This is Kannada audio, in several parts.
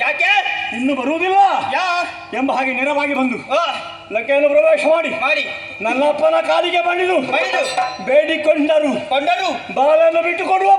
ಯಾಕೆ ಇನ್ನು ಬರುವುದಿಲ್ಲ ಎಂಬ ಹಾಗೆ ನೇರವಾಗಿ ಬಂದು ಲಂಕೆಯನ್ನು ಪ್ರವೇಶ ಮಾಡಿ ನನ್ನಪ್ಪನ ಕಾಲಿಗೆ ಬಡಿದು ಬೇಡಿಕೊಂಡರು ಬಾಲನ್ನು ಬಿಟ್ಟು ಕೊಡುವ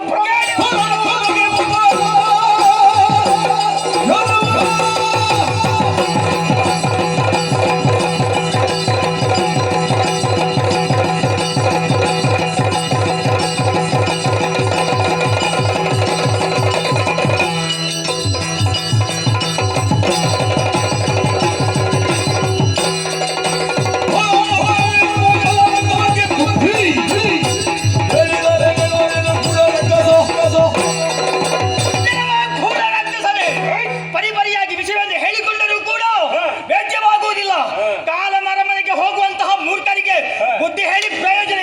ಬುದ್ಧಿ ಹೇಳಿ ಪ್ರಯೋಜನ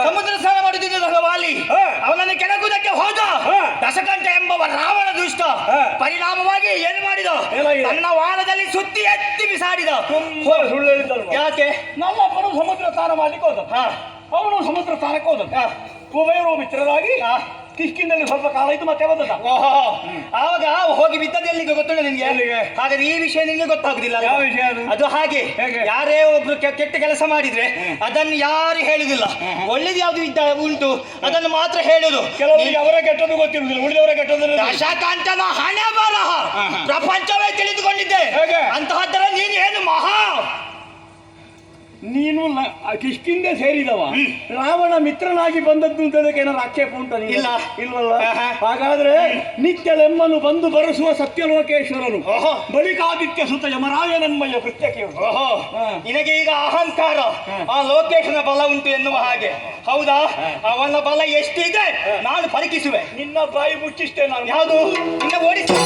ಸಮುದ್ರ ಸ್ನಾನ ಮಾಡುತ್ತಿದ್ದ ವಾಲಿ ಅವನನ್ನು ಕೆಣಕುವುದಕ್ಕೆ ಹೋದ ದಶಕಂಠ ಎಂಬವ ರಾವಣ ದುಷ್ಟ. ಪರಿಣಾಮವಾಗಿ ಏನು ಮಾಡಿದ? ತನ್ನ ವಾಹನದಲ್ಲಿ ಸುತ್ತಿ ಎತ್ತಿ ಬಿಸಾಡಿದ. ಸುಳ್ಳು ಹೇಳಿದ್ದಲ್ಲ. ಯಾಕೆ? ನಮ್ಮಪ್ಪನು ಸಮುದ್ರ ಸ್ನಾನ ಮಾಡ್ಲಿಕ್ಕೆ ಹೋದ. ಅವನು ಸಮುದ್ರ ಸ್ನಾನಕ್ಕೆ ಹೋದ. ಉಭಯರು ಮಿತ್ರರಾಗಿ ಕಿಷ್ಕಿಂದಲ್ಲಿ ಸ್ವಲ್ಪ ಕಾಲ ಇದ್ದು ಮತ್ತೆ ಬಂದದ. ಆವಾಗ ಹೋಗಿ ಬಿದ್ದದ್ದು ಎಲ್ಲಿಗೆ ಗೊತ್ತುಂಟ ನಿನ್ಗೆ? ಹಾಗಾದ್ರೆ ಈ ವಿಷಯ ನಿನ್ಗೆ ಗೊತ್ತಾಗುದಿಲ್ಲ. ಯಾವ ವಿಷಯ ಅದು? ಹಾಗೆ ಯಾರೇ ಒಬ್ರು ಕೆಟ್ಟ ಕೆಲಸ ಮಾಡಿದ್ರೆ ಅದನ್ನು ಯಾರು ಹೇಳುದಿಲ್ಲ. ಒಳ್ಳೇದು ಯಾವ್ದು ಉಂಟು ಅದನ್ನು ಮಾತ್ರ ಹೇಳುದು. ಕೆಲವರಿಗೆ ಅವರ ಕೆಟ್ಟದ್ದು ಗೊತ್ತಿರುವುದಿಲ್ಲ, ಉಳಿದವರ ಕೆಟ್ಟದ್ದು. ದಶಕಂಠನ ಹಣೆ ಬರಹ ಪ್ರಪಂಚವೇ ತಿಳಿದುಕೊಂಡಿದ್ದೆ. ಅಂತಹದ್ದರ ನೀನು ಏನು ಮಹಾ? ನೀನು ಕಿಷ್ಕಿಂದೆ ಸೇರಿದವ, ರಾವಣ ಮಿತ್ರನಾಗಿ ಬಂದದ್ದು ಅಂತದಕ್ಕೆ ಏನಾದ್ರು ಆಕ್ಷೇಪ ಉಂಟ? ಇಲ್ಲ. ಇಲ್ವಲ್ಲ. ಹಾಗಾದ್ರೆ ನಿತ್ಯಲೆಮ್ಮನು ಬಂದು ಬರೆಸುವ ಸತ್ಯಲೋಕೇಶ್ವರನು, ಬಳಿಕಾದಿತ್ಯ ಸುತ ಯಮರಾಯನಮ್ಮಯ್ಯ ಕೃತ್ಯಕ್ಕೆ. ನಿನಗೆ ಈಗ ಅಹಂಕಾರ, ಆ ಲೋಕೇಶನ ಬಲ ಉಂಟು ಎನ್ನುವ ಹಾಗೆ. ಹೌದಾ? ಅವನ ಬಲ ಎಷ್ಟಿದೆ ನಾನು ಪರೀಕ್ಷಿಸುವೆ. ನಿನ್ನ ಬಾಯಿ ಮುಚ್ಚಿಷ್ಟೇ ನಾನು. ಯಾವುದು? ನಿನ್ನ ಓಡಿಸಿ